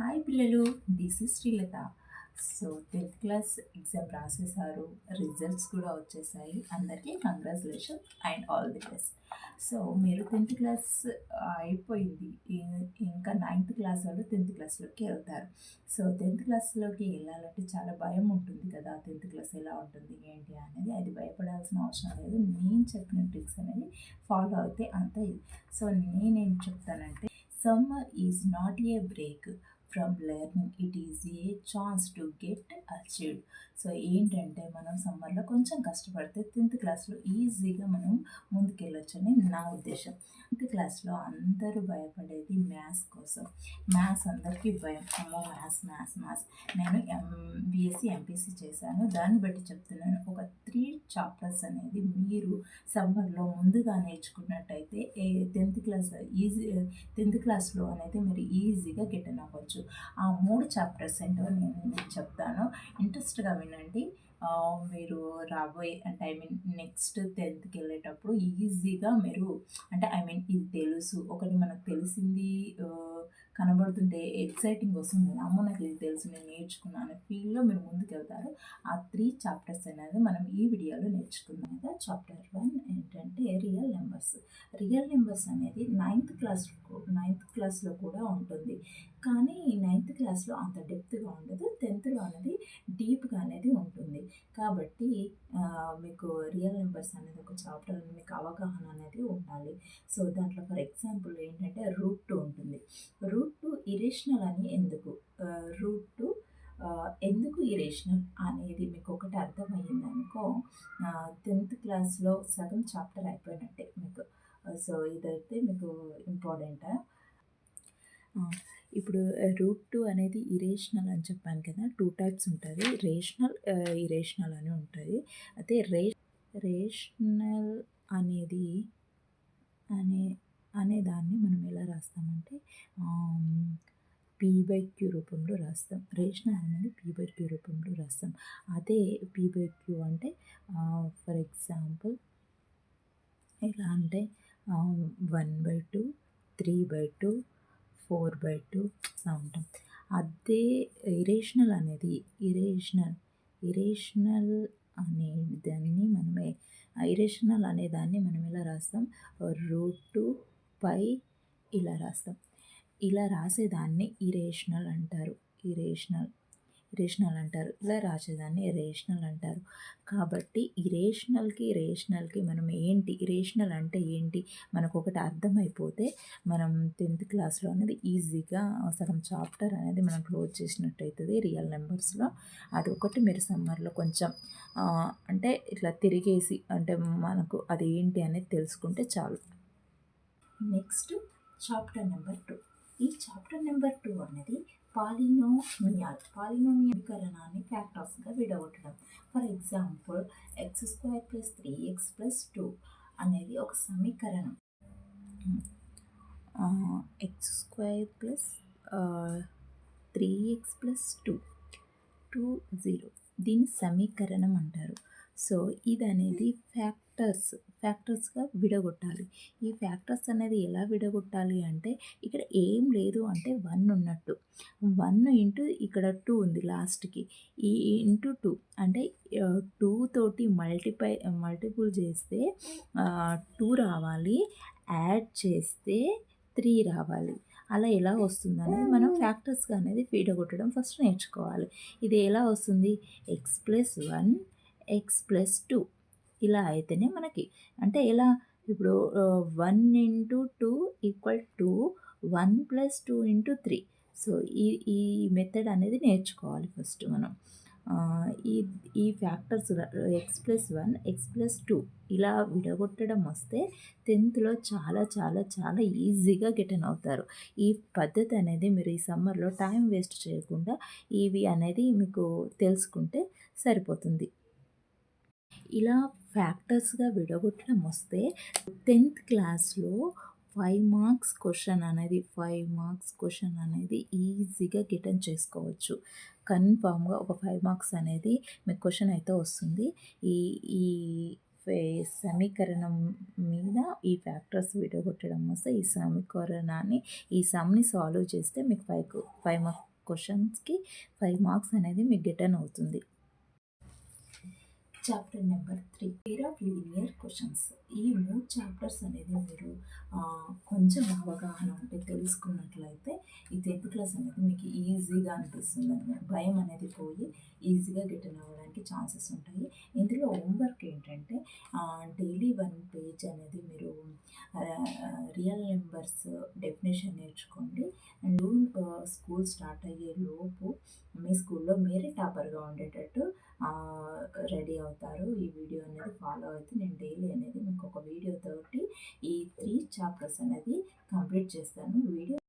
Hi పిల్లలు, this is Srilatha. So 10th class exam రాసేసారు, results కూడా వచ్చేసాయి. అందరికీ congratulation and all the best. So మీరు 10th క్లాస్ అయిపోయింది, ఇంకా 9th క్లాస్ వాళ్ళు 10th క్లాస్లోకి వెళ్తారు. సో 10th క్లాస్లోకి వెళ్ళాలంటే చాలా భయం ఉంటుంది కదా. 10th క్లాస్ ఎలా ఉంటుంది ఏంటి అనేది, అది భయపడాల్సిన అవసరం లేదు. నేను చెప్పిన ట్రిక్స్ అనేది ఫాలో అయితే అంతే. సో నేనేం చెప్తానంటే, summer is not a break from learning, it is a chance to get achieved. So ఏంటంటే, మనం సమ్మర్లో కొంచెం కష్టపడితే 10th క్లాస్లో ఈజీగా మనం ముందుకెళ్ళొచ్చని నా ఉద్దేశం. 10th క్లాస్లో అందరూ భయపడేది మ్యాథ్స్ కోసం. మ్యాథ్స్ అందరికీ భయం. అమ్మో మ్యాథ్స్ మ్యాథ్స్ మ్యాథ్స్. నేను బీఎస్సీ ఎంపీసీ చేశాను, దాన్ని బట్టి చెప్తున్నాను. ఒక 3 చాప్టర్స్ అనేది మీరు సమ్మర్లో ముందుగా నేర్చుకున్నట్టయితే 10th క్లాస్ 10th క్లాస్లో అనేది మీరు ఈజీగా గెటన్ అవ్వచ్చు. ఆ 3 చాప్టర్స్ ఏంటో నేను చెప్తాను, ఇంట్రెస్ట్గా వినండి. మీరు రాబోయే అంటే నెక్స్ట్ 10థ్కి వెళ్ళేటప్పుడు ఈజీగా మీరు ఇది తెలుసు, ఒకటి మనకు తెలిసింది కనబడుతుంటే ఎక్సైటింగ్ వస్తుంది. అమ్మో నాకు ఇది తెలుసు, నేను నేర్చుకున్నాను ఫీల్డ్లో మీరు ముందుకు వెళ్తారు. ఆ 3 చాప్టర్స్ అనేది మనం ఈ వీడియోలో నేర్చుకున్నాం కదా. చాప్టర్ 1 ఏంటంటే రియల్ నెంబర్స్. రియల్ నెంబర్స్ అనేది 9th క్లాస్లో కూడా ఉంటుంది, కానీ 9th క్లాస్లో అంత డెప్త్గా ఉండదు. 10థ్లో అనేది డీప్గా అనేది ఉంటుంది. కాబట్టి మీకు రియల్ నెంబర్స్ అనేది ఒక చాప్టర్ అనేది మీకు అవగాహన అనేది ఉండాలి. సో దాంట్లో ఫర్ ఎగ్జాంపుల్ ఏంటంటే √2 ఉంటుంది. √2 ఇరేషనల్ అని ఎందుకు, √2 ఎందుకు ఇరేషనల్ అనేది మీకు ఒకటి అర్థమయ్యిందనుకో, 10th క్లాస్లో సగం చాప్టర్ అయిపోయినట్టే మీకు. సో ఇదైతే మీకు ఇంపార్టెంట్. ఇప్పుడు √2 అనేది ఇరేషనల్ అని చెప్పాను కదా. 2 టైప్స్ ఉంటుంది, రేషనల్, ఇరేషనల్ అని ఉంటుంది. అయితే రేషనల్ అనేది అనే దాన్ని మనం ఎలా రాస్తామంటే p/q రూపంలో రాస్తాం. రేషనల్ అనేది p/q రూపంలో రాస్తాం. అదే p/q అంటే ఫర్ ఎగ్జాంపుల్ ఎలా అంటే 1/2, 3/2, 4/2 అలా ఉంటాం. అదే ఇరేషనల్ అనేది ఇరేషనల్ అనేదాన్ని మనం ఎలా రాస్తాం, √2π ఇలా రాస్తాం. ఇలా రాసేదాన్ని ఇరేషనల్ అంటారు. ఇలా రాసేదాన్ని రేషనల్ అంటారు. కాబట్టి రేషనల్కి మనం ఏంటి, ఇరేషనల్ అంటే ఏంటి మనకు ఒకటి అర్థమైపోతే మనం 10th క్లాస్లో అనేది ఈజీగా సగం చాప్టర్ అనేది మనం క్లోజ్ చేసినట్టు అవుతుంది రియల్ నెంబర్స్లో. అది ఒకటి మీరు సమ్మర్లో కొంచెం అంటే ఇట్లా తిరిగేసి అంటే మనకు అది ఏంటి అనేది తెలుసుకుంటే చాలు. Next chapter number 2. ఈ చాప్టర్ నెంబర్ 2 అనేది పాలినోమియలీకరణాన్ని ఫ్యాక్టర్స్గా విడగొట్టడం. ఫర్ ఎగ్జాంపుల్ x² + 3x + 2 అనేది ఒక సమీకరణం. x² + 3x + 2 0, దీన్ని సమీకరణం అంటారు. సో ఇది అనేది ఫ్యాక్టర్స్గా విడగొట్టాలి. ఈ ఫ్యాక్టర్స్ అనేది ఎలా విడగొట్టాలి అంటే, ఇక్కడ ఏం లేదు అంటే 1 ఉన్నట్టు, 1 ఇంటూ ఇక్కడ 2 ఉంది లాస్ట్కి, ఈ ఇంటూ 2 అంటే 2 తోటి మల్టిపుల్ చేస్తే 2 రావాలి, యాడ్ చేస్తే 3 రావాలి. అలా ఎలా వస్తుంది అనేది మనం ఫ్యాక్టర్స్గా అనేది విడగొట్టడం ఫస్ట్ నేర్చుకోవాలి. ఇది ఎలా వస్తుంది, x+1 x+2 ఇలా అయితేనే మనకి అంటే ఎలా, ఇప్పుడు 1 × 2 = 2, 1 + 2 × 3. సో ఈ మెథడ్ అనేది నేర్చుకోవాలి ఫస్ట్ మనం. ఈ ఫ్యాక్టర్స్ x+1 x+2 ఇలా విడగొట్టడం వస్తే 10థ్లో చాలా చాలా చాలా ఈజీగా గెటన్ అవుతారు. ఈ పద్ధతి అనేది మీరు ఈ సమ్మర్లో టైం వేస్ట్ చేయకుండా ఇవి అనేది మీకు తెలుసుకుంటే సరిపోతుంది. ఇలా ఫ్యాక్టర్స్గా విడగొట్టడం వస్తే 10th క్లాస్లో 5 మార్క్స్ క్వశ్చన్ అనేది ఈజీగా గెటన్ చేసుకోవచ్చు. కన్ఫామ్గా ఒక 5 మార్క్స్ అనేది మీకు క్వశ్చన్ అయితే వస్తుంది. ఈ సమీకరణం మీద ఈ ఫ్యాక్టర్స్ విడగొట్టడం వస్తే ఈ సమీకరణాన్ని, ఈ సమ్ని సాల్వ్ చేస్తే మీకు 5 క్వశ్చన్స్కి 5 మార్క్స్ అనేది మీకు రిటర్న్ అవుతుంది. Chapter number 3 pair of linear questions. ఈ 3 చాప్టర్స్ అనేది మీరు కొంచెం అవగాహన ఉంటే తెలుసుకున్నట్లయితే ఈ 10th క్లాస్ అనేది మీకు ఈజీగా అనిపిస్తుంది అనమాట. భయం అనేది పోయి ఈజీగా రిటర్న్ అవ్వడానికి ఛాన్సెస్ ఉంటాయి. ఇందులో హోంవర్క్ ఏంటంటే డైలీ 1 పేజ్ అనేది మీరు రియల్ నెంబర్స్ డెఫినేషన్ నేర్చుకోండి. అండ్ స్కూల్ స్టార్ట్ అయ్యే లోపు మీ స్కూల్లో మీరే టాపర్గా ఉండేటట్టు రెడీ అవుతారు. ఈ వీడియో అనేది ఫాలో అయితే నేను డైలీ అనేది మీకు ఒక వీడియో తోటి ఈ 3 చాప్టర్స్ అనేది కంప్లీట్ చేస్తాను. వీడియో